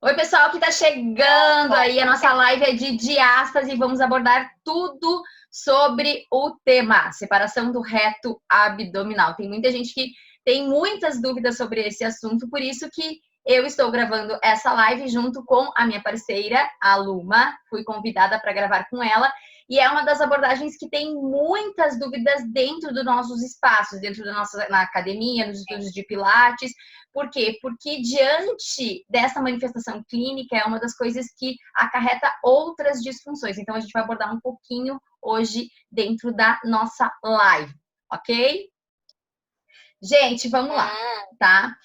Oi, pessoal que está chegando aí, a nossa live é de diástase e vamos abordar tudo sobre o tema, separação do reto abdominal. Tem muita gente que tem muitas dúvidas sobre esse assunto, por isso que eu estou gravando essa live junto com a minha parceira, a Luma. Fui convidada para gravar com ela e é uma das abordagens que tem muitas dúvidas dentro dos nossos espaços, dentro da nossa na academia, nos estudos de Pilates. Por quê? Porque diante dessa manifestação clínica é uma das coisas que acarreta outras disfunções. Então, a gente vai abordar um pouquinho hoje dentro da nossa live, ok? Gente, vamos lá, tá?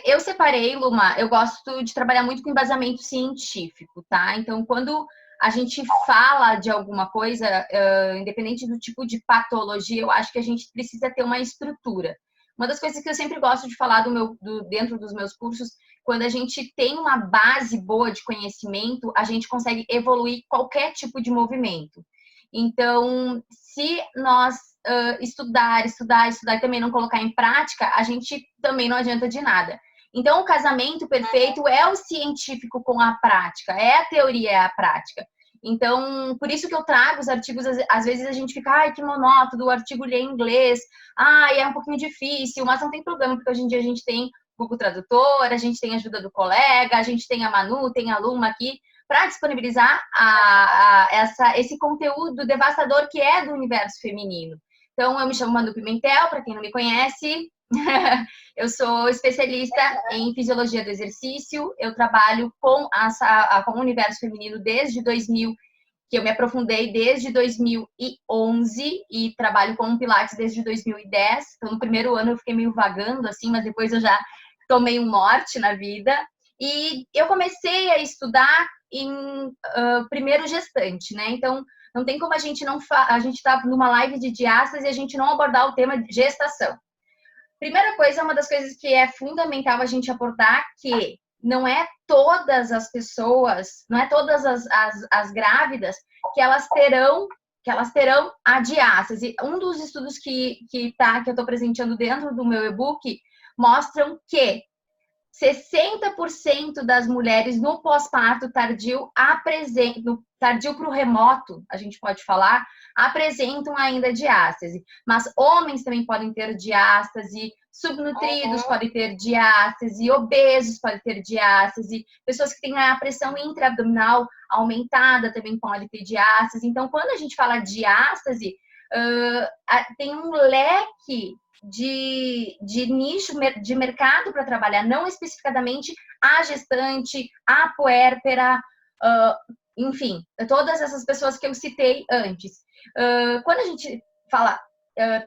Eu separei, Luma, eu gosto de trabalhar muito com embasamento científico, tá? Então, quando a gente fala de alguma coisa, independente do tipo de patologia, eu acho que a gente precisa ter uma estrutura. Uma das coisas que eu sempre gosto de falar dentro dos meus cursos, quando a gente tem uma base boa de conhecimento, a gente consegue evoluir qualquer tipo de movimento. Então, se nós estudar e também não colocar em prática, a gente também não adianta de nada. Então, o casamento perfeito é o científico com a prática, é a teoria, é a prática. Então, por isso que eu trago os artigos, às vezes a gente fica, ai, que monótono, o artigo lê em inglês, ai, é um pouquinho difícil, mas não tem problema, porque hoje em dia a gente tem Google Tradutor, a gente tem a ajuda do colega, a gente tem a Manu, tem a Luma aqui, para disponibilizar esse conteúdo devastador que é do universo feminino. Então, eu me chamo Manu Pimentel, para quem não me conhece. Eu sou especialista em fisiologia do exercício. Eu trabalho com o universo feminino desde 2000, que eu me aprofundei desde 2011 e trabalho com Pilates desde 2010. Então, no primeiro ano eu fiquei meio vagando, assim, mas depois eu já tomei um norte na vida. E eu comecei a estudar em primeiro gestante, né? Então, não tem como a gente a gente tá numa live de diástase e a gente não abordar o tema de gestação. Primeira coisa, uma das coisas que é fundamental a gente abordar, que não é todas as pessoas, não é todas as grávidas que elas terão a diástase. Um dos estudos que eu estou apresentando dentro do meu e-book mostram que 60% das mulheres no pós-parto tardio tardio para o remoto, a gente pode falar, apresentam ainda diástase. Mas homens também podem ter diástase, subnutridos podem ter diástase, obesos podem ter diástase, pessoas que têm a pressão intraabdominal aumentada também podem ter diástase. Então, quando a gente fala diástase, tem um leque de nicho de mercado para trabalhar, não especificadamente a gestante, a puérpera, enfim, todas essas pessoas que eu citei antes. Quando a gente fala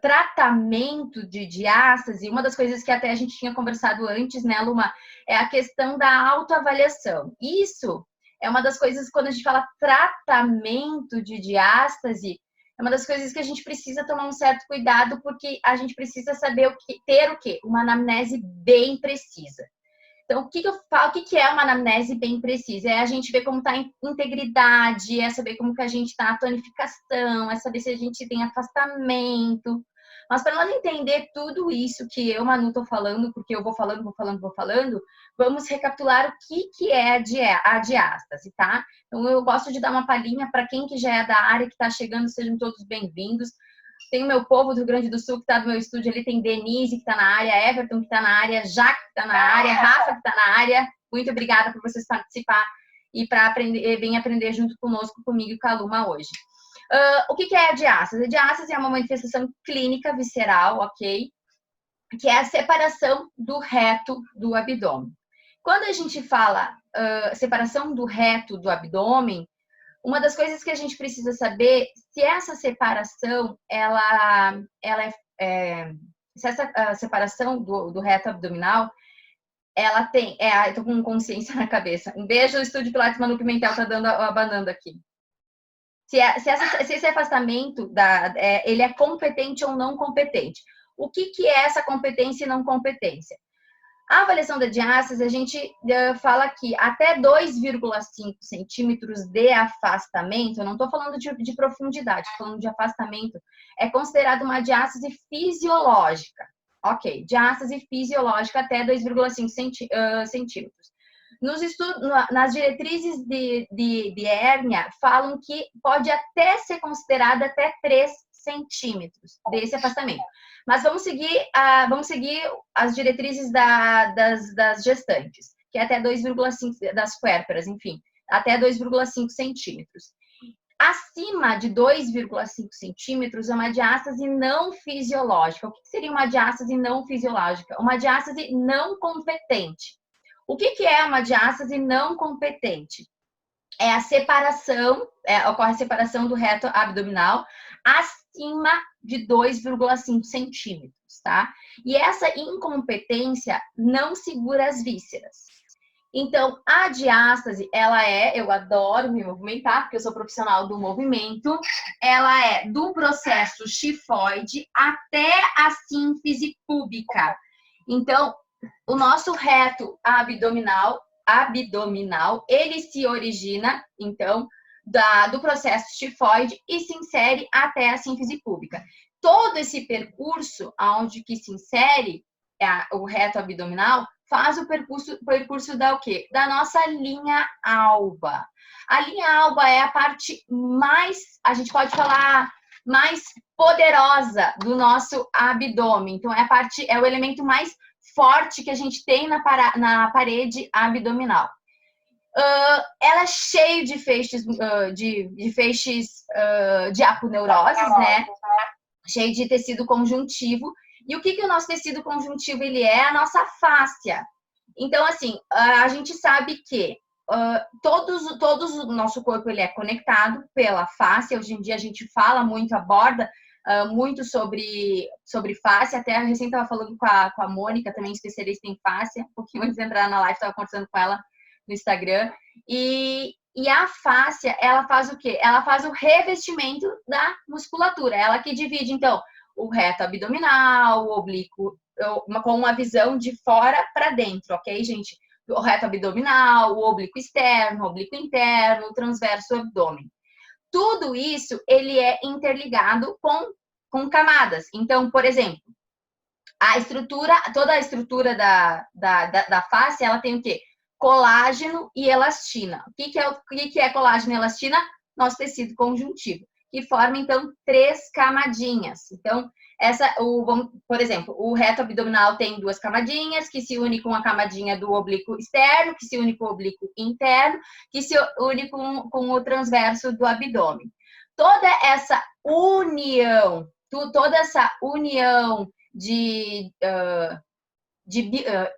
tratamento de diástase, uma das coisas que até a gente tinha conversado antes, né, Luma, é a questão da autoavaliação. Isso é uma das coisas, quando a gente fala tratamento de diástase, é uma das coisas que a gente precisa tomar um certo cuidado, porque a gente precisa saber ter o quê? Uma anamnese bem precisa. Então, o que eu falo? O que é uma anamnese bem precisa? É a gente ver como está a integridade, é saber como que a gente está a tonificação, é saber se a gente tem afastamento. Mas para nós entender tudo isso que eu, Manu, estou falando, porque eu vou falando, vamos recapitular o que é a diástase, tá? Então, eu gosto de dar uma palhinha para quem que já é da área, que está chegando, sejam todos bem-vindos. Tem o meu povo do Rio Grande do Sul que está no meu estúdio ali, tem Denise que está na área, Everton que está na área, Jaque que está na área, Rafa que está na área. Muito obrigada por vocês participar e para aprender junto conosco, comigo e com a Luma hoje. O que é a diástase? A diástase é uma manifestação clínica visceral, ok? Que é a separação do reto do abdômen. Quando a gente fala separação do reto do abdômen, uma das coisas que a gente precisa saber se essa separação, se essa separação do reto abdominal, ela tem, eu tô com consciência na cabeça. Um beijo, o Estúdio Pilates Manu Pimentel tá dando abanando aqui. Se esse afastamento, ele é competente ou não competente. O que é essa competência e não competência? A avaliação da diástase, a gente fala que até 2,5 centímetros de afastamento, eu não estou falando de profundidade, estou falando de afastamento, é considerado uma diástase fisiológica. Ok, diástase fisiológica até 2,5 centímetros. Nos estudos, nas diretrizes de hérnia, falam que pode até ser considerada até 3 centímetros desse afastamento. Mas vamos seguir as diretrizes das gestantes, que é até 2,5, das puérperas, enfim, até 2,5 centímetros. Acima de 2,5 centímetros é uma diástase não fisiológica. O que seria uma diástase não fisiológica? Uma diástase não competente. O que é uma diástase não competente? É a separação, ocorre a separação do reto abdominal acima de 2,5 centímetros, tá? E essa incompetência não segura as vísceras. Então, a diástase, eu adoro me movimentar, porque eu sou profissional do movimento, ela é do processo xifoide até a sínfise púbica. Então, o nosso reto abdominal, ele se origina, então, do processo xifoide e se insere até a sínfise púbica. Todo esse percurso, onde que se insere o reto abdominal, faz o percurso da o quê? Da nossa linha alba. A linha alba é a parte mais, a gente pode falar, mais poderosa do nosso abdômen. Então, é o elemento mais forte que a gente tem na parede abdominal. Ela é cheia de feixes de aponeuroses, né? Cheio de tecido conjuntivo. E o que o nosso tecido conjuntivo ele é? A nossa fáscia. Então, assim, a gente sabe que todo o nosso corpo ele é conectado pela fáscia. Hoje em dia a gente fala muito, aborda muito sobre fáscia. Até a recém estava falando com a Mônica, também especialista em fáscia. Um pouquinho antes de entrar na live, estava conversando com ela no Instagram. E a fáscia, ela faz o quê? Ela faz o revestimento da musculatura. Ela que divide, então, o reto abdominal, o oblíquo, com uma visão de fora para dentro, ok, gente? O reto abdominal, o oblíquo externo, o oblíquo interno, o transverso abdômen. Tudo isso, ele é interligado com camadas. Então, por exemplo, toda a estrutura da face, ela tem o quê? Colágeno e elastina. O que é colágeno e elastina? Nosso tecido conjuntivo, que forma, então, 3 camadinhas. Então, por exemplo, o reto abdominal tem 2 camadinhas, que se une com a camadinha do oblíquo externo, que se une com o oblíquo interno, que se une com o transverso do abdômen. Toda essa união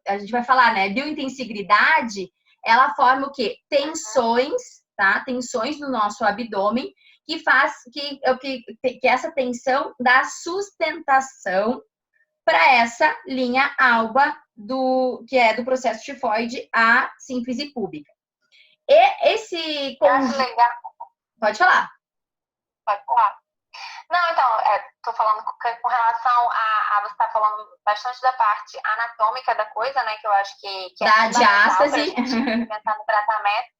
a gente vai falar, né, biointensigridade, ela forma o quê? Tensões, tá? Tensões no nosso abdômen, que faz que essa tensão dá sustentação para essa linha alba que é do processo xifoide à sínfise púbica. E esse legal. Pode falar. Pode falar. Não, então, tô falando com relação você tá falando bastante da parte anatômica da coisa, né, que eu acho que da diástase, pensar no tratamento.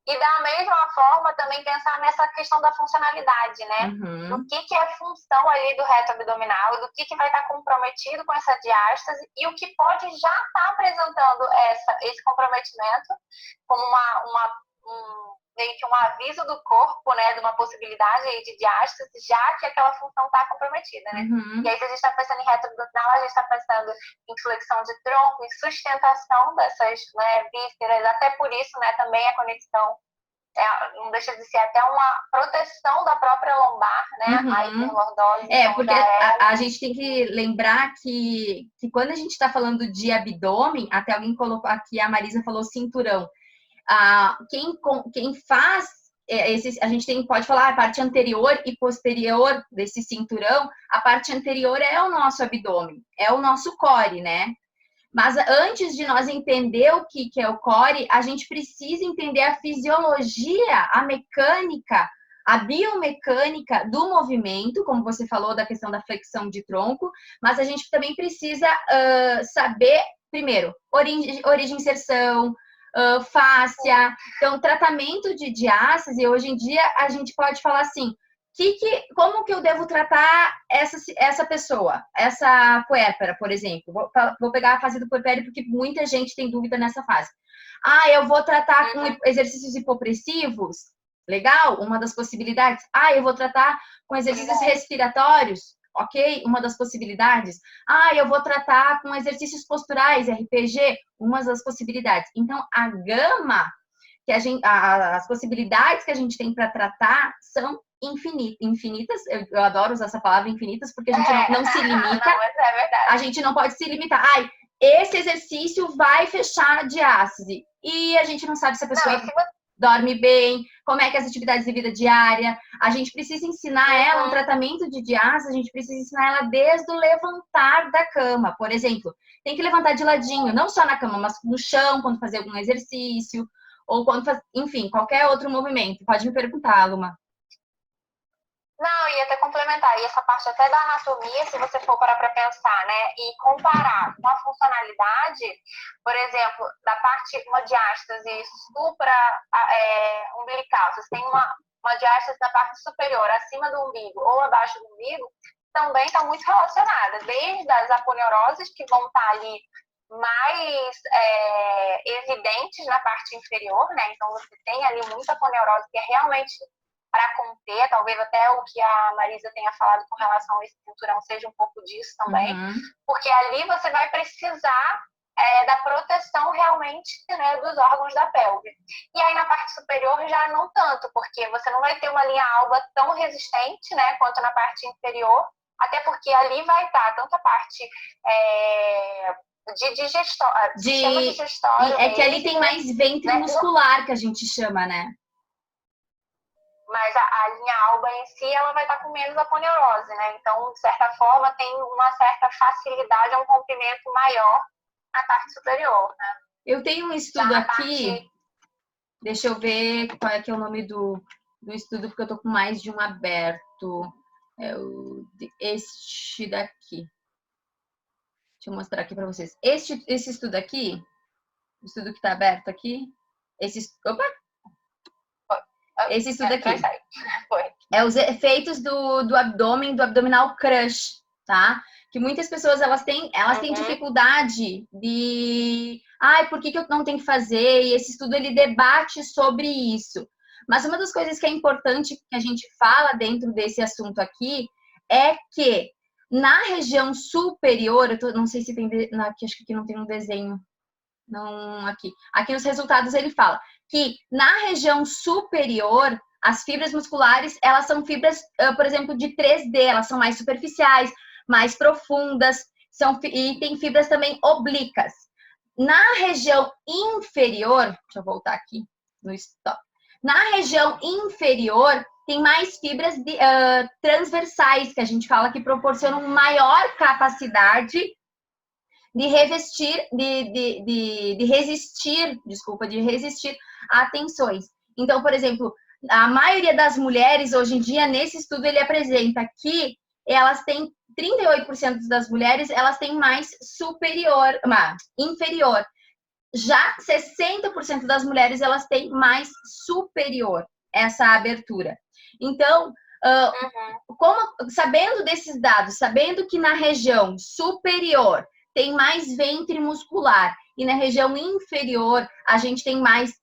E da mesma forma também pensar nessa questão da funcionalidade, né? Uhum. Do que é a função ali do reto abdominal, do que vai estar comprometido com essa diástase e o que pode já estar apresentando esse comprometimento como meio que um aviso do corpo, né, de uma possibilidade aí de diástase, já que aquela função está comprometida, né? Uhum. E aí, se a gente está pensando em reto abdominal, a gente está pensando em flexão de tronco, em sustentação dessas, né, vísceras, até por isso, né, também a conexão não deixa de ser até uma proteção da própria lombar, né? Uhum. A hiperlordose. Porque a gente tem que lembrar que quando a gente está falando de abdômen, até alguém colocou aqui, a Marisa falou cinturão. Quem faz a gente pode falar a parte anterior e posterior desse cinturão. A parte anterior é o nosso abdômen, é o nosso core, né? Mas antes de nós entender o que é o core, a gente precisa entender a fisiologia, a mecânica, a biomecânica do movimento, como você falou da questão da flexão de tronco, mas a gente também precisa saber, primeiro, origem inserção, fáscia. Então, tratamento de diástase, hoje em dia, a gente pode falar assim, Como que eu devo tratar essa pessoa, essa puérpera, por exemplo? Vou pegar a fase do puerpério porque muita gente tem dúvida nessa fase. Eu vou tratar com exercícios hipopressivos? Legal, uma das possibilidades. Eu vou tratar com exercícios respiratórios? Ok, uma das possibilidades. Eu vou tratar com exercícios posturais, RPG? Uma das possibilidades. Então, a gama que as possibilidades que a gente tem para tratar são infinitas. Eu adoro usar essa palavra infinitas, porque a gente não se limita. Não, mas é verdade. A gente não pode se limitar. Esse exercício vai fechar a diástase. E a gente não sabe se a pessoa dorme bem, como é que é as atividades de vida diária. A gente precisa ensinar ela um tratamento de diástase, a gente precisa ensinar ela desde o levantar da cama. Por exemplo, tem que levantar de ladinho, não só na cama, mas no chão, quando fazer algum exercício, ou quando faz, enfim, qualquer outro movimento. Pode me perguntar, Luma. Não, ia até complementar. E essa parte até da anatomia, se você for parar para pensar, né? E comparar com a funcionalidade, por exemplo, da parte, uma diástase umbilical. Você tem uma diástase na parte superior, acima do umbigo ou abaixo do umbigo, também está muito relacionada. Desde as aponeuroses, que vão estar ali mais evidentes na parte inferior, né? Então, você tem ali muita aponeurose que é realmente para conter, talvez até o que a Marisa tenha falado com relação a esse cinturão seja um pouco disso também, porque ali você vai precisar da proteção realmente, né, dos órgãos da pelve. E aí na parte superior já não tanto, porque você não vai ter uma linha alba tão resistente, né, quanto na parte inferior, até porque ali vai estar tanto a parte de sistema digestório. Que ali tem mais ventre muscular, que a gente chama, né? Mas a linha alba em si, ela vai estar com menos aponeurose, né? Então, de certa forma, tem uma certa facilidade a um comprimento maior na parte superior, né? Eu tenho um estudo aqui, deixa eu ver qual é que é o nome do estudo, porque eu tô com mais de um aberto. Este daqui. Deixa eu mostrar aqui para vocês. Esse estudo aqui, o estudo que tá aberto aqui, esse estudo aqui é os efeitos do abdômen, do abdominal crush, tá? Que muitas pessoas elas têm dificuldade de, por que eu não tenho que fazer? E esse estudo ele debate sobre isso. Mas uma das coisas que é importante que a gente fala dentro desse assunto aqui é que na região superior, não sei se tem aqui, acho que aqui não tem um desenho. Não, aqui nos resultados ele fala que na região superior, as fibras musculares, elas são fibras, por exemplo, de 3D, elas são mais superficiais, mais profundas, e tem fibras também oblíquas. Na região inferior, deixa eu voltar aqui no stop. Na região inferior, tem mais fibras transversais, que a gente fala que proporcionam maior capacidade de resistir a tensões. Então, por exemplo, a maioria das mulheres, hoje em dia, nesse estudo, ele apresenta que elas têm, 38% das mulheres, elas têm mais inferior. Já 60% das mulheres, elas têm mais superior, essa abertura. Então, sabendo desses dados, sabendo que na região superior tem mais ventre muscular e na região inferior a gente tem mais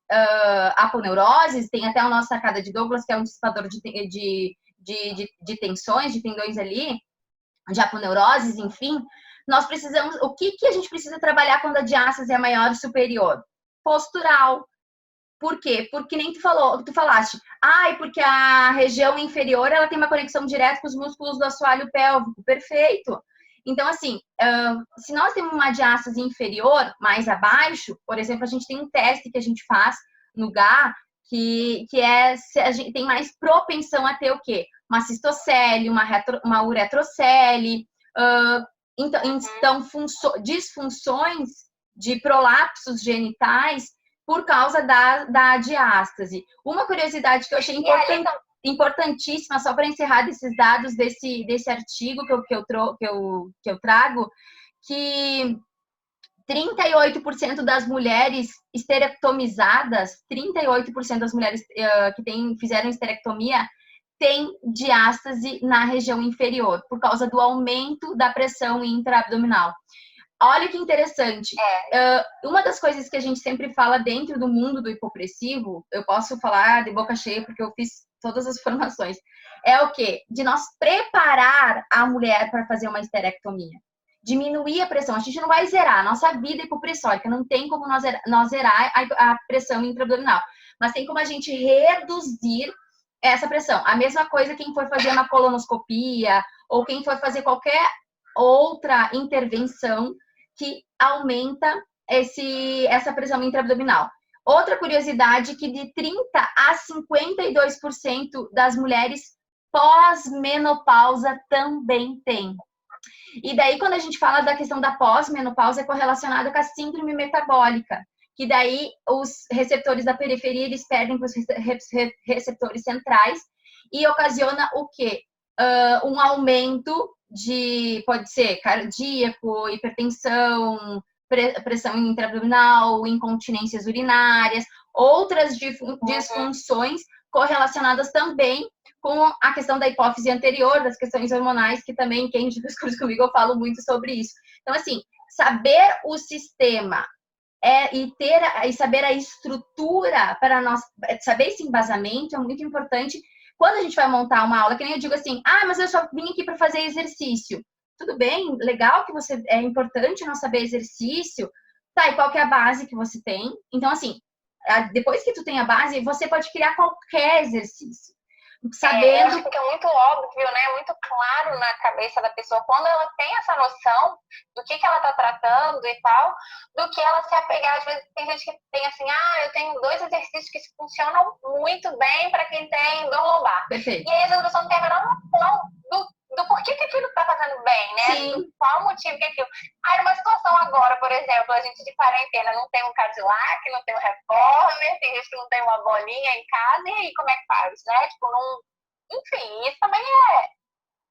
aponeuroses, tem até a nossa arcada de Douglas, que é um dissipador de tensões, de tendões ali, de aponeuroses, enfim. Nós precisamos, o que a gente precisa trabalhar quando a diástase é maior ou superior? Postural. Por quê? Porque nem tu falaste, porque a região inferior ela tem uma conexão direta com os músculos do assoalho pélvico. Perfeito. Então, assim, se nós temos uma diástase inferior, mais abaixo, por exemplo, a gente tem um teste que a gente faz no GA, que é se a gente tem mais propensão a ter o quê? Uma cistocele, uma uretrocele, então disfunções de prolapsos genitais por causa da diástase. Uma curiosidade que eu achei importantíssima, só para encerrar desses dados desse artigo que eu trago, que 38% das mulheres esterectomizadas, 38% das mulheres que fizeram esterectomia, tem diástase na região inferior, por causa do aumento da pressão intraabdominal. Olha que interessante. Uma das coisas que a gente sempre fala dentro do mundo do hipopressivo, eu posso falar de boca cheia porque eu fiz todas as formações, é o quê? De nós preparar a mulher para fazer uma esterectomia. Diminuir a pressão. A gente não vai zerar a nossa vida hipopressórica, não tem como nós zerar a pressão intraabdominal, mas tem como a gente reduzir essa pressão. A mesma coisa quem for fazer uma colonoscopia ou quem for fazer qualquer outra intervenção que aumenta essa pressão intraabdominal. Outra curiosidade que de 30% a 52% das mulheres pós-menopausa também tem. E daí, quando a gente fala da questão da pós-menopausa, é correlacionada com a síndrome metabólica, que daí os receptores da periferia, eles perdem para os receptores centrais e ocasiona o quê? Um aumento pode ser cardíaco, hipertensão, pressão intraabdominal, incontinências urinárias, outras disfunções correlacionadas também com a questão da hipófise anterior, das questões hormonais, que também, quem discute comigo, eu falo muito sobre isso. Então, assim, saber o sistema e saber a estrutura para nós, saber esse embasamento é muito importante quando a gente vai montar uma aula, que nem eu digo assim, mas eu só vim aqui para fazer exercício. Tudo bem, legal que é importante nós saber exercício, tá, e qual que é a base que você tem? Então, assim, depois que tu tem a base, você pode criar qualquer exercício. Sabendo... eu acho que fica muito óbvio, né? Muito claro na cabeça da pessoa quando ela tem essa noção do que ela tá tratando e tal, do que ela se apegar. Às vezes tem gente que tem assim, eu tenho 2 exercícios que funcionam muito bem para quem tem dor lombar. Perfeito. E aí a pessoa não tem a menor noção do porquê que aquilo tá fazendo bem, né? Sim. Do qual motivo que aquilo. Numa situação agora, por exemplo, a gente de quarentena não tem um Cadillac, não tem um Reformer, tem gente que não tem uma bolinha em casa, e aí como é que faz, né? Tipo, não... Enfim, isso também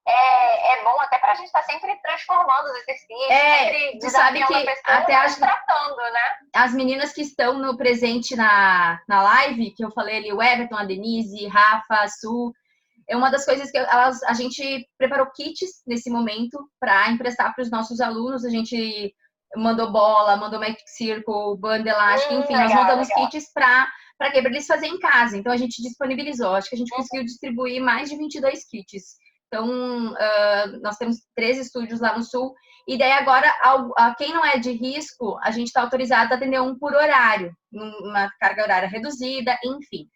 é bom até pra gente estar sempre transformando os exercícios, sempre tu sabe que até tratando, né? As meninas que estão no presente na live, que eu falei ali, o Everton, a Denise, Rafa, a Su, é uma das coisas que a gente preparou kits nesse momento para emprestar para os nossos alunos. A gente mandou bola, mandou Magic Circle, banda elástica, enfim, nós montamos kits para eles fazerem em casa. Então, a gente disponibilizou. Acho que a gente conseguiu distribuir mais de 22 kits. Então, nós temos 3 estúdios lá no Sul. E daí, agora, quem não é de risco, a gente está autorizado a atender um por horário, uma carga horária reduzida, enfim.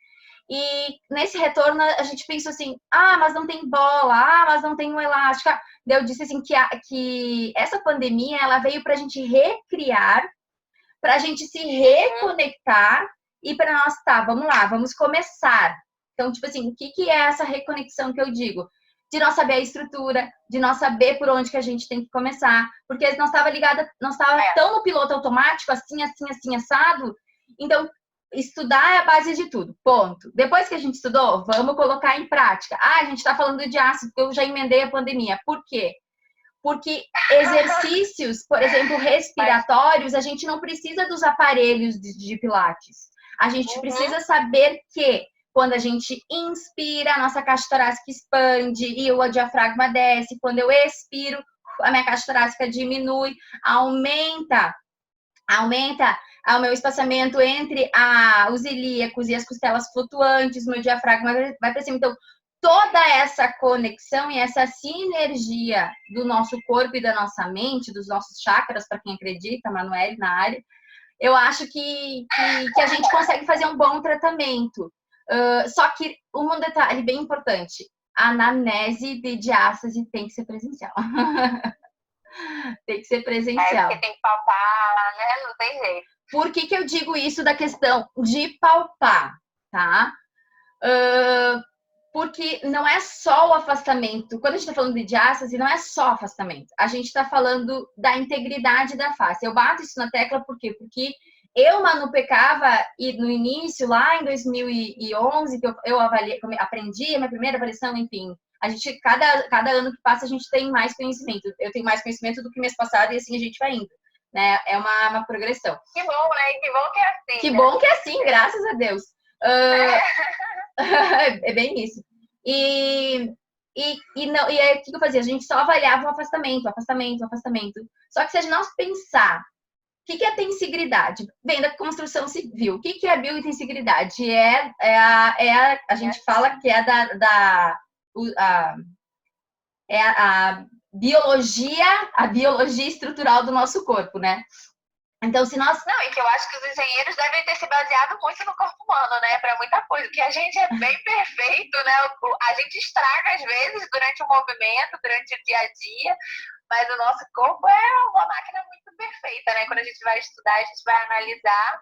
E nesse retorno, a gente pensou assim, mas não tem bola, mas não tem um elástico. Daí eu disse assim, que essa pandemia, ela veio para a gente recriar, para a gente se reconectar e para nós, vamos lá, vamos começar. Então, tipo assim, o que é essa reconexão que eu digo? De nós saber a estrutura, de nós saber por onde que a gente tem que começar, porque nós estava tão no piloto automático, assim, assado, então... Estudar é a base de tudo, ponto. Depois que a gente estudou, vamos colocar em prática. A gente está falando de ácido, porque eu já emendei a pandemia. Por quê? Porque exercícios, por exemplo, respiratórios, a gente não precisa dos aparelhos de Pilates. A gente precisa saber que quando a gente inspira, a nossa caixa torácica expande e o diafragma desce. Quando eu expiro, a minha caixa torácica diminui, aumenta o meu espaçamento entre os ilíacos e as costelas flutuantes, meu diafragma vai para cima. Então, toda essa conexão e essa sinergia do nosso corpo e da nossa mente, dos nossos chakras, para quem acredita, Manoel na área, eu acho que a gente consegue fazer um bom tratamento. Só que um detalhe bem importante, a anamnese de diástase tem que ser presencial. Tem que ser presencial. Porque tem que palpar, né? Não tem jeito. Por que eu digo isso da questão de palpar, tá? Porque não é só o afastamento. Quando a gente está falando de diástase, não é só afastamento. A gente está falando da integridade da face. Eu bato isso na tecla por quê? Porque eu manupecava e no início, lá em 2011, que eu aprendi a minha primeira avaliação, enfim. A gente, cada ano que passa, a gente tem mais conhecimento. Eu tenho mais conhecimento do que mês passado e assim a gente vai indo. Né? É uma progressão. Que bom, né? Que bom que é assim. Que bom que é assim, graças a Deus. É bem isso. E, não, e aí, o que eu fazia? A gente só avaliava o afastamento, afastamento, afastamento. Só que se a gente não pensar, o que é tensigridade? Vem da construção civil. O que é a biointegridade? A gente fala que é a biologia estrutural do nosso corpo, né? Então, se nós... Não, e que eu acho que os engenheiros devem ter se baseado muito no corpo humano, né? Para muita coisa, porque a gente é bem perfeito, né? A gente estraga às vezes durante o movimento, durante o dia a dia, mas o nosso corpo é uma máquina muito perfeita, né? Quando a gente vai estudar, a gente vai analisar.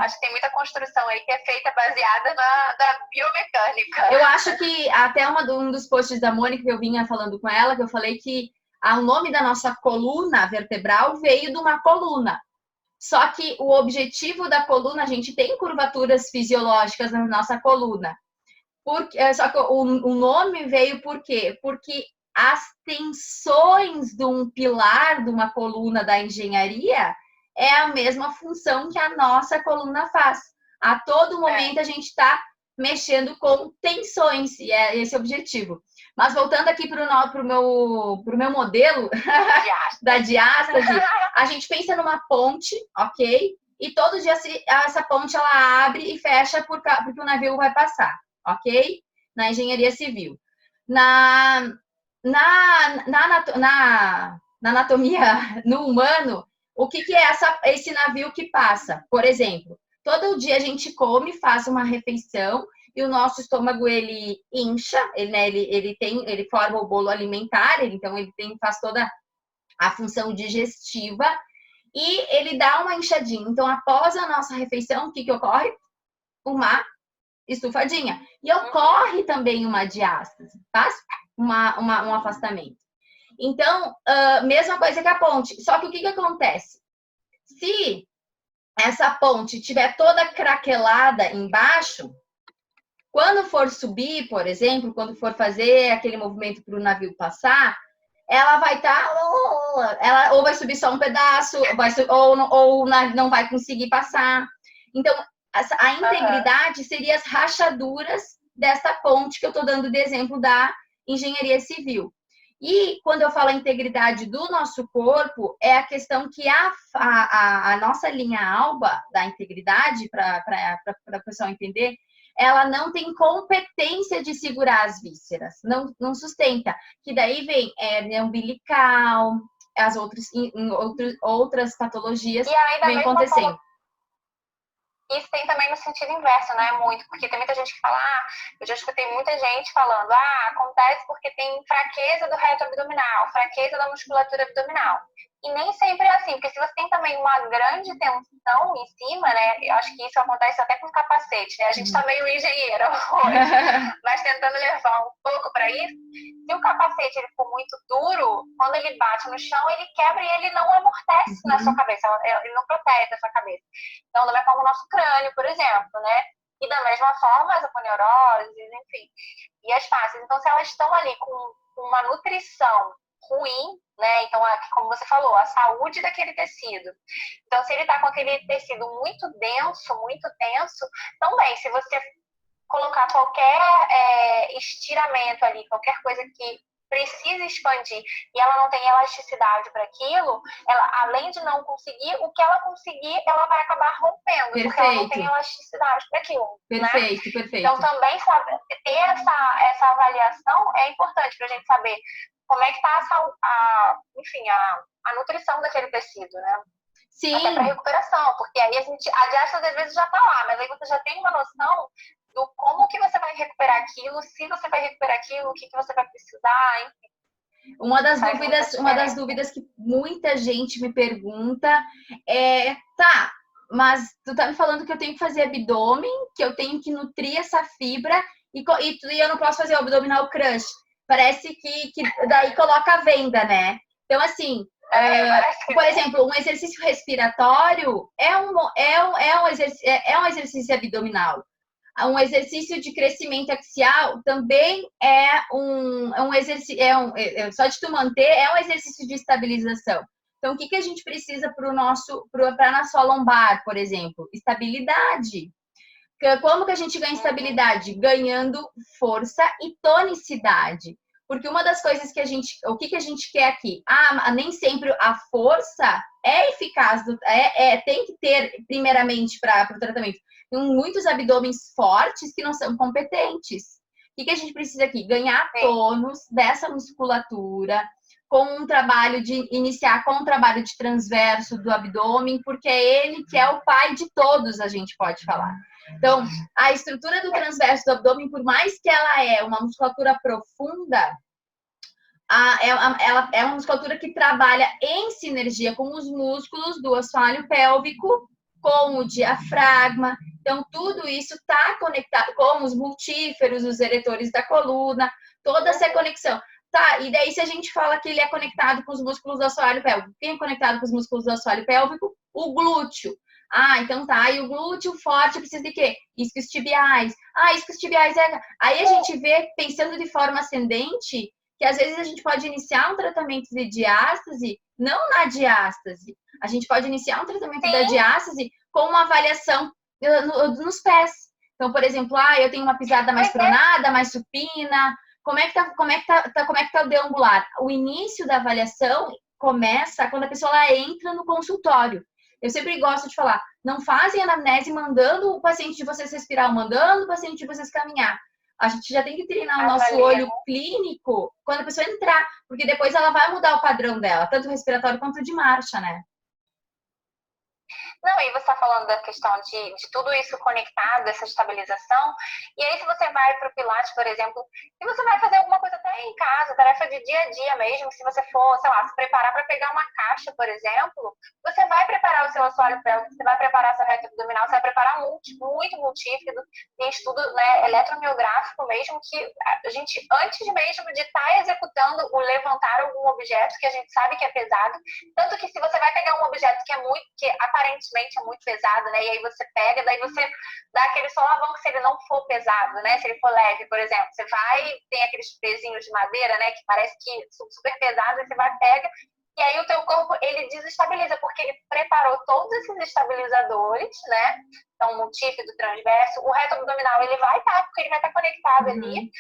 Acho que tem muita construção aí que é feita baseada na biomecânica. Eu acho que até um dos posts da Mônica que eu vinha falando com ela, que eu falei que o nome da nossa coluna vertebral veio de uma coluna. Só que o objetivo da coluna, a gente tem curvaturas fisiológicas na nossa coluna. Só que o nome veio por quê? Porque as tensões de um pilar de uma coluna da engenharia é a mesma função que a nossa coluna faz. A todo momento a gente está mexendo com tensões, e é esse o objetivo. Mas voltando aqui para o meu modelo da diástase, a gente pensa numa ponte, ok? E todo dia essa ponte ela abre e fecha porque o navio vai passar, ok? Na engenharia civil. Na anatomia, no humano, o que é esse navio que passa? Por exemplo, todo dia a gente come, faz uma refeição e o nosso estômago ele incha, ele forma o bolo alimentar, então ele faz toda a função digestiva e ele dá uma inchadinha. Então, após a nossa refeição, o que ocorre? Uma estufadinha. E ocorre também uma diástase, faz um afastamento. Então, mesma coisa que a ponte. Só que o que acontece? Se essa ponte estiver toda craquelada embaixo, quando for subir, por exemplo, quando for fazer aquele movimento para o navio passar, ela vai estar... ela ou vai subir só um pedaço, ou não vai conseguir passar. Então, a integridade seria as rachaduras dessa ponte que eu estou dando de exemplo da engenharia civil. E quando eu falo a integridade do nosso corpo, é a questão que a nossa linha alba da integridade, para o pessoal entender, ela não tem competência de segurar as vísceras, não sustenta. Que daí vem hernia umbilical, as outras patologias vem acontecendo. Isso tem também no sentido inverso, não é muito, porque tem muita gente que fala, eu já escutei muita gente falando, acontece porque tem fraqueza do reto abdominal, fraqueza da musculatura abdominal. E nem sempre é assim, porque se você tem também uma grande tensão em cima, né, eu acho que isso acontece até com o capacete, né, a gente tá meio engenheiro hoje, mas tentando levar um pouco para isso, se o capacete ele for muito duro, quando ele bate no chão, ele quebra e ele não amortece na sua cabeça, ele não protege a sua cabeça. Então, da mesma forma, o nosso crânio, por exemplo, né, e da mesma forma as aponeuroses, enfim, e as fáscias. Então, se elas estão ali com uma nutrição ruim, né? Então, como você falou, a saúde daquele tecido. Então, se ele está com aquele tecido muito denso, muito tenso, também, se você colocar qualquer estiramento ali, qualquer coisa que precisa expandir e ela não tem elasticidade para aquilo, ela, além de não conseguir, o que ela conseguir, ela vai acabar rompendo, perfeito, porque ela não tem elasticidade para aquilo. Perfeito, né? Perfeito. Então, também ter essa avaliação é importante para a gente saber como é que está a nutrição daquele tecido, né? Sim. Até para recuperação, porque aí a diástase às vezes já está lá, mas aí você já tem uma noção do como que você vai recuperar aquilo, se você vai recuperar aquilo, o que você vai precisar, enfim. Uma das dúvidas que muita gente me pergunta é, mas tu tá me falando que eu tenho que fazer abdômen, que eu tenho que nutrir essa fibra e eu não posso fazer o abdominal crunch. Parece que daí coloca a venda, né? Então, assim, por exemplo, um exercício respiratório é um exercício abdominal. Um exercício de crescimento axial também é um exercício, só de tu manter, é um exercício de estabilização. Então, o que a gente precisa para a nossa lombar, por exemplo? Estabilidade. Como que a gente ganha estabilidade? Ganhando força e tonicidade. Porque uma das coisas que a gente... O que a gente quer aqui? Nem sempre a força é eficaz, tem que ter, primeiramente, para o tratamento. Tem muitos abdômenes fortes que não são competentes. O que a gente precisa aqui? Ganhar tônus dessa musculatura, com um trabalho iniciar com um trabalho de transverso do abdômen, porque é ele que é o pai de todos, a gente pode falar. Então, a estrutura do transverso do abdômen, por mais que ela é uma musculatura profunda, ela é uma musculatura que trabalha em sinergia com os músculos do assoalho pélvico, com o diafragma. Então, tudo isso está conectado com os multíferos, os eretores da coluna, toda essa conexão. Tá, e daí se a gente fala que ele é conectado com os músculos do assoalho pélvico, quem é conectado com os músculos do assoalho pélvico? O glúteo. Então tá, e o glúteo forte precisa de quê? Isquiotibiais. Isquiotibiais Aí a gente vê, pensando de forma ascendente, que às vezes a gente pode iniciar um tratamento de diástase, não na diástase. A gente pode iniciar um tratamento da diástase com uma avaliação nos pés. Então, por exemplo, eu tenho uma pisada mais pronada, mais supina. Como é que tá o deambular? O início da avaliação começa quando a pessoa entra no consultório. Eu sempre gosto de falar, não fazem anamnese mandando o paciente de vocês respirar, ou mandando o paciente de vocês caminhar. A gente já tem que treinar o nosso olho clínico quando a pessoa entrar, porque depois ela vai mudar o padrão dela, tanto respiratório quanto de marcha, né? Não, e você está falando da questão de tudo isso conectado, essa estabilização. E aí, se você vai para o Pilates, por exemplo, se você vai fazer alguma coisa até em casa, tarefa de dia a dia mesmo, se você for, sei lá, se preparar para pegar uma caixa, por exemplo, você vai preparar o seu assoalho pélvico, você vai preparar seu reto abdominal, você vai preparar muito multífido. Tem estudo, né, eletromiográfico mesmo, que a gente, antes mesmo de estar executando o levantar algum objeto que a gente sabe que é pesado, tanto que se você vai pegar um objeto que aparentemente é muito pesado, né? E aí você pega, daí você dá aquele solavanco se ele não for pesado, né? Se ele for leve, por exemplo, você vai, tem aqueles pezinhos de madeira, né? Que parece que super pesado, aí você vai, pega, e aí o teu corpo, ele desestabiliza, porque ele preparou todos esses estabilizadores, né? Então, multífido, transverso, o reto abdominal, ele vai estar, porque ele vai estar conectado ali,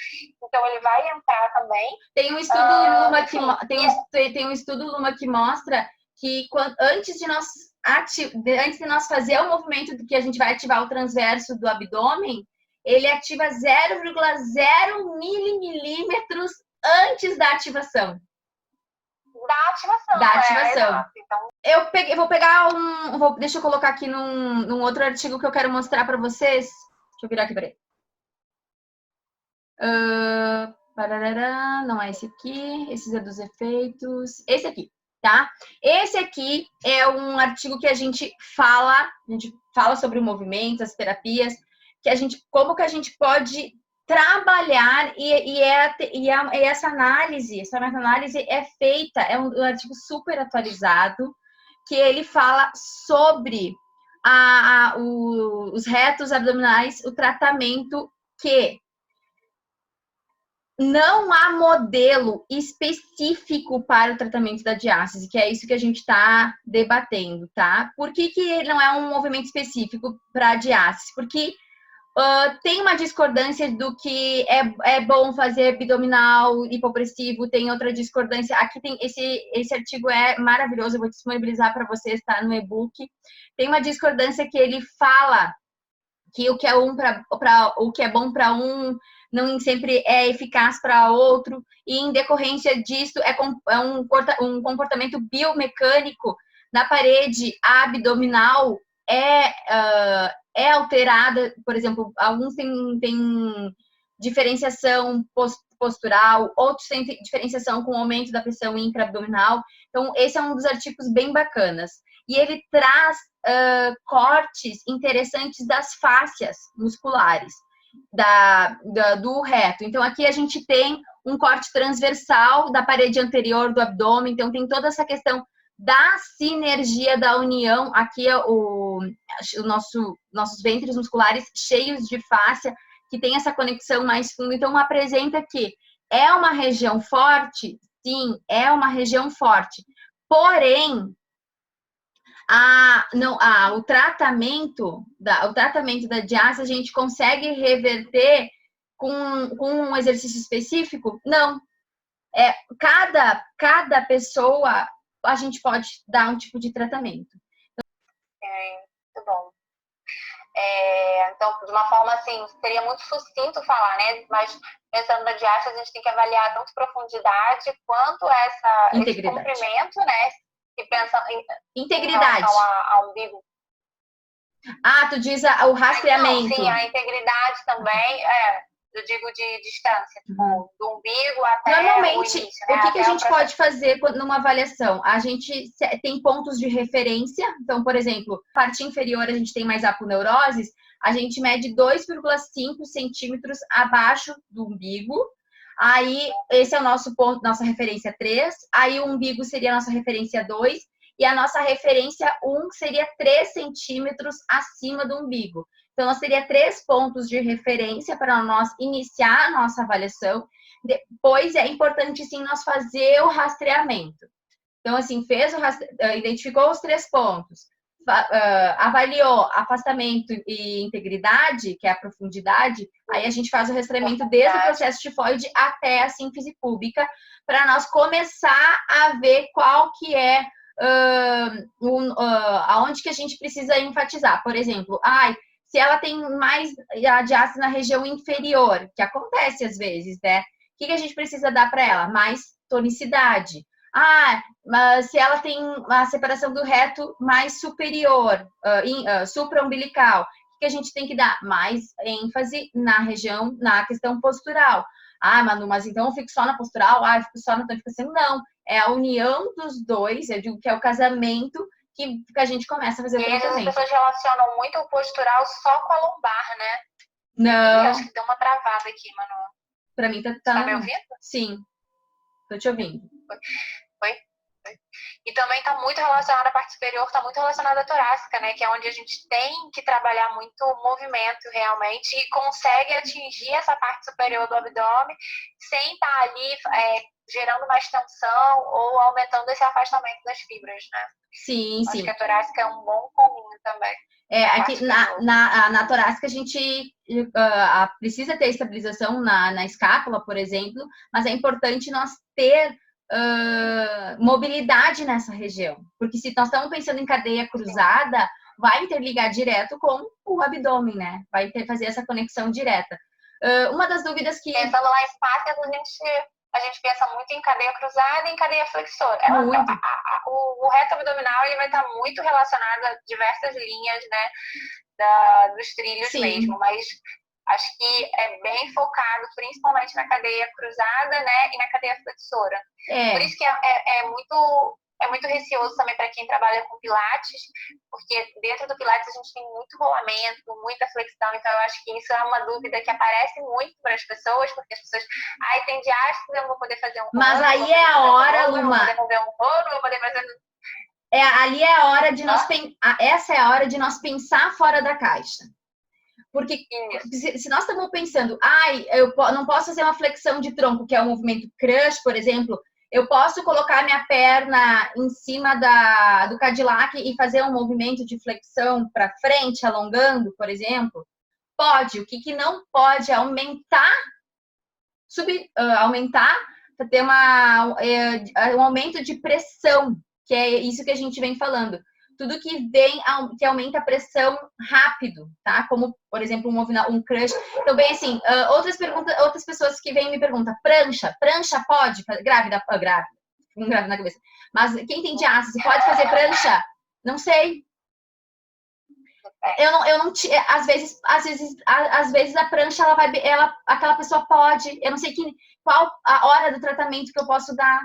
então ele vai entrar também. Tem um estudo Luma tem um estudo Luma que mostra que antes de nós fazer o movimento do que a gente vai ativar o transverso do abdômen, ele ativa 0,0 milímetros antes da ativação. Da ativação. Então... Eu vou pegar deixa eu colocar aqui num outro artigo que eu quero mostrar para vocês. Deixa eu virar aqui, peraí. Não é esse aqui. Esse é dos efeitos. Esse aqui. Tá? Esse aqui é um artigo que a gente fala sobre o movimento, as terapias, como que a gente pode trabalhar e essa análise é feita, é um artigo super atualizado, que ele fala sobre os retos abdominais, o tratamento que não há modelo específico para o tratamento da diástase, que é isso que a gente está debatendo, tá? Por que não é um movimento específico para a diástase? Porque tem uma discordância do que é bom fazer abdominal hipopressivo, tem outra discordância. Aqui tem esse artigo é maravilhoso, eu vou disponibilizar para vocês, tá? No e-book. Tem uma discordância que ele fala que o que é bom para um não sempre é eficaz para outro, e em decorrência disso um comportamento biomecânico na parede abdominal é alterada. Por exemplo, alguns têm diferenciação postural, outros têm diferenciação com o aumento da pressão intra-abdominal. Então, esse é um dos artigos bem bacanas. E ele traz cortes interessantes das fáscias musculares do reto. Então, aqui a gente tem um corte transversal da parede anterior do abdômen. Então, tem toda essa questão da sinergia, da união. Aqui é nossos ventres musculares cheios de fáscia, que tem essa conexão mais funda. Então, apresenta que é uma região forte? Sim, é uma região forte. Porém, Não, o tratamento da diástase a gente consegue reverter com um exercício específico? Não. Cada pessoa a gente pode dar um tipo de tratamento. Muito bom. Então, de uma forma assim, seria muito sucinto falar, né? Mas pensando na diástase, a gente tem que avaliar tanto profundidade quanto esse comprimento, né? E pensa em integridade. Ao umbigo. Tu diz o rastreamento. Não, sim, a integridade também, eu digo de distância, tipo, do umbigo até normalmente, o início, né? O que a gente pode fazer numa avaliação? A gente tem pontos de referência. Então, por exemplo, parte inferior a gente tem mais aponeuroses, a gente mede 2,5 centímetros abaixo do umbigo. Aí, esse é o nosso ponto, nossa referência 3. Aí, o umbigo seria a nossa referência 2. E a nossa referência 1 seria 3 centímetros acima do umbigo. Então, nós teria 3 pontos de referência para nós iniciar a nossa avaliação. Depois, é importante, sim, nós fazer o rastreamento. Então, assim, identificou os 3 pontos, avaliou afastamento e integridade, que é a profundidade, aí a gente faz o rastreamento desde o processo tifoide até a sínfise púbica, para nós começar a ver qual que é aonde que a gente precisa enfatizar. Por exemplo, se ela tem mais a diástase na região inferior, que acontece às vezes, né? O que a gente precisa dar para ela? Mais tonicidade. Mas se ela tem a separação do reto mais superior, supraumbilical, o que a gente tem que dar? Mais ênfase na questão postural. Manu, mas então eu fico só na postural? Eu fico só na tonificação? Não. É a união dos dois, eu digo que é o casamento que a gente começa a fazer o tratamento. As pessoas relacionam muito o postural só com a lombar, né? Não. Acho que deu uma travada aqui, Manu. Pra mim tá Tá me ouvindo? Sim. Tô te ouvindo. Foi? E também está muito relacionada à parte superior, está muito relacionada à torácica, né? Que é onde a gente tem que trabalhar muito o movimento realmente e consegue atingir essa parte superior do abdômen sem estar ali gerando mais tensão ou aumentando esse afastamento das fibras, né? Sim, Acho que a torácica é um bom caminho também. Aqui na torácica a gente precisa ter estabilização na escápula, por exemplo, mas é importante nós ter mobilidade nessa região, porque se nós estamos pensando em cadeia cruzada, vai interligar direto com o abdômen, né? Vai fazer essa conexão direta. Uma das dúvidas que... Pensando lá em fáscias, a gente pensa muito em cadeia cruzada e em cadeia flexora. O reto abdominal ele vai estar muito relacionado a diversas linhas, né, dos trilhos mesmo, mas acho que é bem focado principalmente na cadeia cruzada, né, e na cadeia flexora. Por isso que é muito receoso também para quem trabalha com pilates, porque dentro do pilates a gente tem muito rolamento, muita flexão, então eu acho que isso é uma dúvida que aparece muito para as pessoas, porque as pessoas, tem diástase, eu não vou poder fazer um rolo, mas aí é a hora, Luma, não vou poder fazer um rolo, não vou poder fazer... ali é a hora de essa é a hora de nós pensar fora da caixa. Porque se nós estamos pensando, eu não posso fazer uma flexão de tronco, que é o movimento crush, por exemplo, eu posso colocar minha perna em cima do Cadillac e fazer um movimento de flexão para frente, alongando, por exemplo? Pode. O que não pode é aumentar, para ter um aumento de pressão, que é isso que a gente vem falando. Tudo que aumenta a pressão rápido, tá? Como, por exemplo, um crush. Então, bem assim, outras pessoas que vêm me perguntam, prancha pode? Grávida, um grávida na cabeça. Mas quem tem diástase pode fazer prancha? Não sei. Eu não às vezes a prancha aquela pessoa pode, eu não sei qual a hora do tratamento que eu posso dar.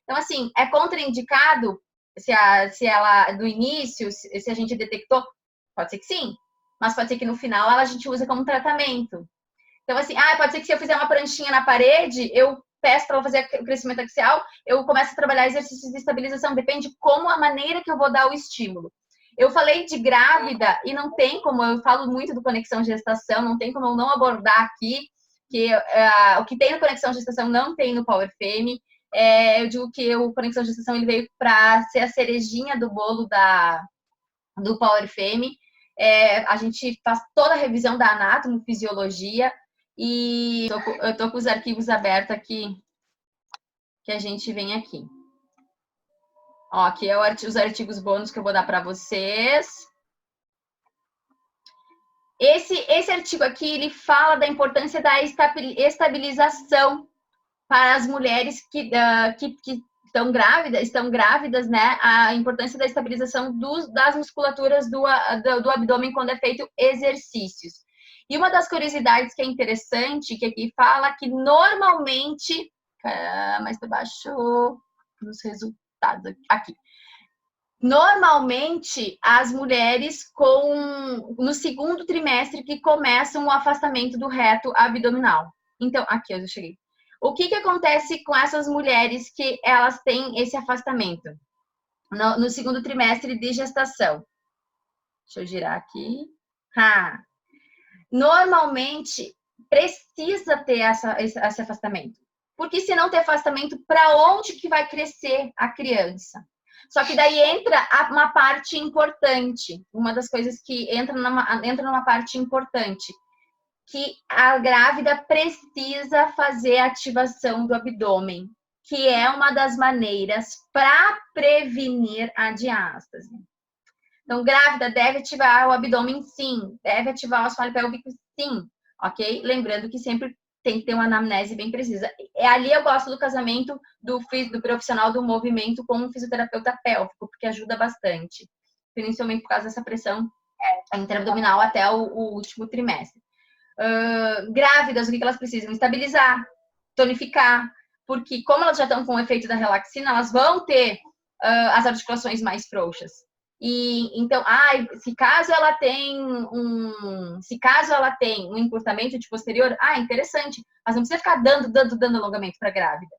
Então, assim, é contraindicado se ela, do início, se a gente detectou, pode ser que sim, mas pode ser que no final a gente use como tratamento. Então, assim, pode ser que se eu fizer uma pranchinha na parede, eu peço para ela fazer o crescimento axial, eu começo a trabalhar exercícios de estabilização, depende como a maneira que eu vou dar o estímulo. Eu falei de grávida e não tem como, eu falo muito do conexão gestação, não tem como eu não abordar aqui, que o que tem no conexão gestação não tem no Power Femme. Eu digo que o Conexão Gestação ele veio para ser a cerejinha do bolo da do Power Femme. A gente faz toda a revisão da anatomofisiologia e eu tô com os arquivos abertos aqui, que a gente vem aqui. Ó, aqui é os artigos bônus que eu vou dar para vocês. Esse artigo aqui, ele fala da importância da estabilização para as mulheres que estão grávidas, né? A importância da estabilização das musculaturas do abdômen quando é feito exercícios. E uma das curiosidades que é interessante, que aqui fala que normalmente... mais para baixo nos resultados aqui. Normalmente, as mulheres no segundo trimestre que começam o afastamento do reto abdominal. Então, aqui eu já cheguei. O que acontece com essas mulheres que elas têm esse afastamento? No segundo trimestre de gestação. Deixa eu girar aqui. Normalmente, precisa ter esse afastamento. Porque se não ter afastamento, para onde que vai crescer a criança? Só que daí entra uma parte importante. Uma das coisas que entra numa parte importante. Que a grávida precisa fazer a ativação do abdômen. Que é uma das maneiras para prevenir a diástase. Então, grávida deve ativar o abdômen, sim. Deve ativar o assoalho pélvico, sim. Ok? Lembrando que sempre tem que ter uma anamnese bem precisa. Ali eu gosto do casamento do profissional do movimento com um fisioterapeuta pélvico, porque ajuda bastante. Principalmente por causa dessa pressão intraabdominal até o último trimestre. Grávidas, o que elas precisam? Estabilizar, tonificar, porque como elas já estão com o efeito da relaxina, elas vão ter as articulações mais frouxas. E então, se caso ela tem um encurtamento de posterior, interessante, mas não precisa ficar dando alongamento para grávida.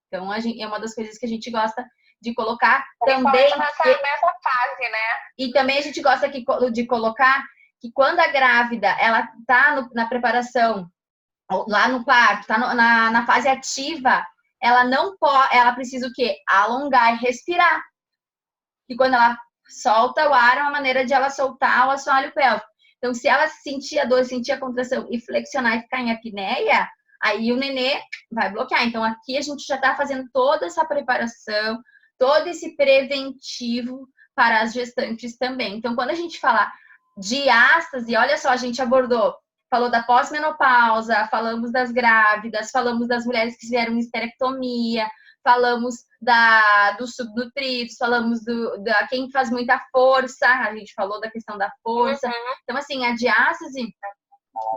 Então, é uma das coisas que a gente gosta de colocar também. Nessa fase, né? E também a gente gosta de colocar que quando a grávida ela tá na preparação, lá no parto, tá na fase ativa, ela precisa o quê? Alongar e respirar. E quando ela solta o ar, é uma maneira de ela soltar o assoalho pélvico. Então, se ela sentir a dor, sentir a contração e flexionar e ficar em apneia, aí o nenê vai bloquear. Então, aqui a gente já está fazendo toda essa preparação, todo esse preventivo para as gestantes também. Então, quando a gente fala diástase, olha só, a gente falou da pós-menopausa, falamos das grávidas, falamos das mulheres que fizeram histerectomia, falamos dos subnutridos, falamos da quem faz muita força, a gente falou da questão da força. Então, assim, a diástase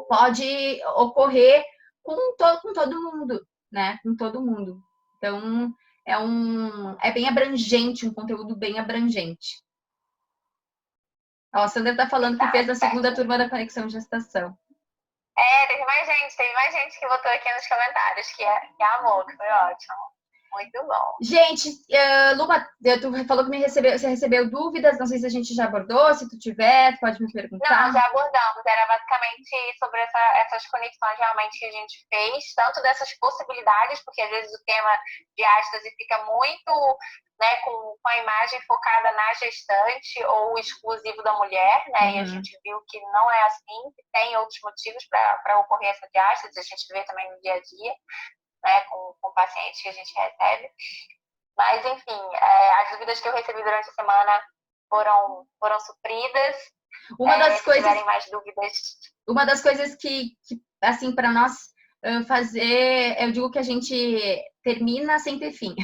pode ocorrer com todo mundo, né? Com todo mundo. Então, é bem abrangente, um conteúdo bem abrangente. Ó, a Sandra tá falando que fez a segunda turma da Conexão Gestação. Teve mais gente que botou aqui nos comentários, que amou, que foi ótimo. Muito bom. Gente, Luma, tu falou que você recebeu dúvidas, não sei se a gente já abordou, se tu tiver, tu pode me perguntar. Não, já abordamos, era basicamente sobre essas conexões realmente que a gente fez, tanto dessas possibilidades, porque às vezes o tema de diástase fica muito, né, com a imagem focada na gestante ou exclusivo da mulher, né, e a gente viu que não é assim, que tem outros motivos para ocorrer essa diástase, a gente vê também no dia a dia, né, com pacientes que a gente recebe. Mas, enfim, as dúvidas que eu recebi durante a semana foram supridas. Se tiverem mais dúvidas... Uma das coisas que assim, para nós fazer, eu digo que a gente termina sem ter fim.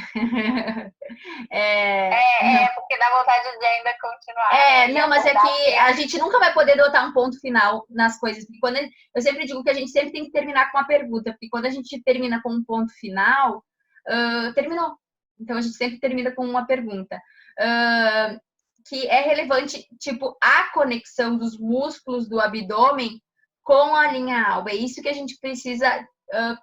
Porque dá vontade de ainda continuar. Não, mas é que a gente nunca vai poder botar um ponto final nas coisas. Porque eu sempre digo que a gente sempre tem que terminar com uma pergunta, porque quando a gente termina com um ponto final, terminou. Então, a gente sempre termina com uma pergunta. Que é relevante, tipo, a conexão dos músculos do abdômen com a linha alba. É isso que a gente precisa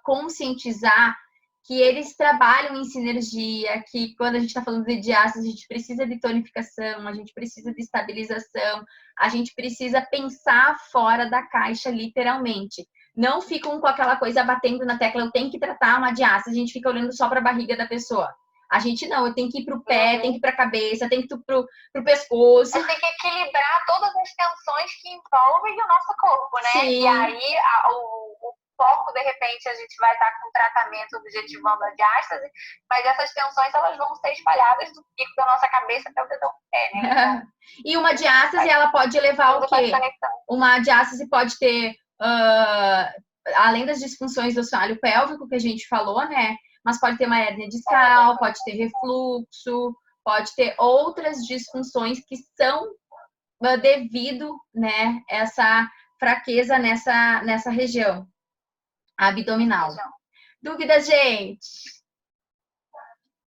conscientizar, que eles trabalham em sinergia, que quando a gente está falando de diástase, a gente precisa de tonificação, a gente precisa de estabilização, a gente precisa pensar fora da caixa, literalmente. Não ficam com aquela coisa batendo na tecla, eu tenho que tratar uma diástase, a gente fica olhando só para a barriga da pessoa. A gente não, eu tenho que ir pro pé, tem que ir pra cabeça, tem que ir pro pescoço. Você tem que equilibrar todas as tensões que envolvem o nosso corpo, né? Sim. E aí o foco, de repente, a gente vai estar com um tratamento objetivando a diástase, mas essas tensões elas vão ser espalhadas do pico da nossa cabeça até o dedão do pé, né? Então, e uma diástase, ela pode levar o quê? Uma diástase pode ter, além das disfunções do assoalho pélvico que a gente falou, né? Mas pode ter uma hérnia discal, pode ter refluxo, pode ter outras disfunções que são devido, né, essa fraqueza nessa região abdominal. Dúvidas, gente?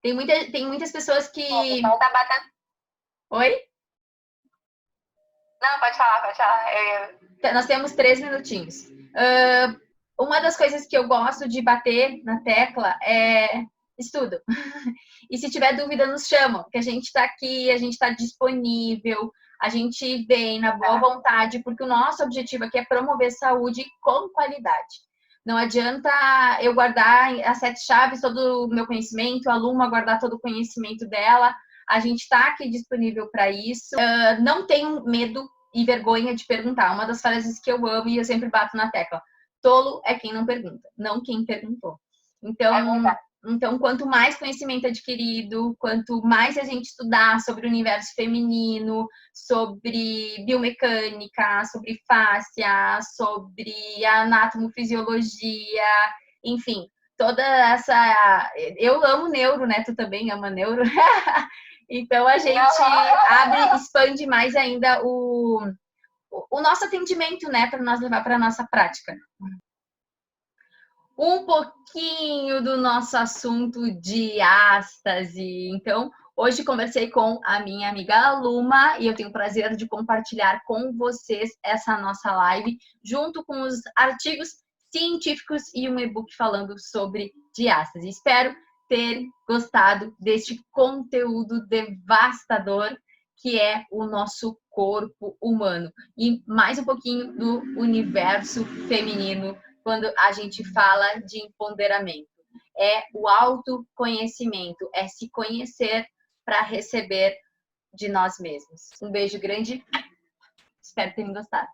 Tem muitas pessoas que... Então tá batendo... Oi? Não, pode falar. Nós temos 3 minutinhos. Uma das coisas que eu gosto de bater na tecla é estudo. E se tiver dúvida, nos chamam, que a gente está aqui, a gente está disponível, a gente vem na boa vontade, porque o nosso objetivo aqui é promover saúde com qualidade. Não adianta eu guardar as 7 chaves, todo o meu conhecimento, a Luma guardar todo o conhecimento dela. A gente está aqui disponível para isso. Não tenho medo e vergonha de perguntar. Uma das frases que eu amo e eu sempre bato na tecla. Tolo é quem não pergunta, não quem perguntou. Então, quanto mais conhecimento adquirido, quanto mais a gente estudar sobre o universo feminino, sobre biomecânica, sobre fáscia, sobre anatomofisiologia, enfim, toda essa... Eu amo neuro, né? Tu também ama neuro. Então, a gente expande mais ainda o nosso atendimento, né? Para nós levar para a nossa prática. Um pouquinho do nosso assunto diástase. Então, hoje conversei com a minha amiga Luma e eu tenho o prazer de compartilhar com vocês essa nossa live, junto com os artigos científicos e um e-book falando sobre diástase. Espero ter gostado deste conteúdo devastador que é o nosso corpo humano. E mais um pouquinho do universo feminino quando a gente fala de empoderamento. É o autoconhecimento, é se conhecer para receber de nós mesmos. Um beijo grande, espero que tenham gostado.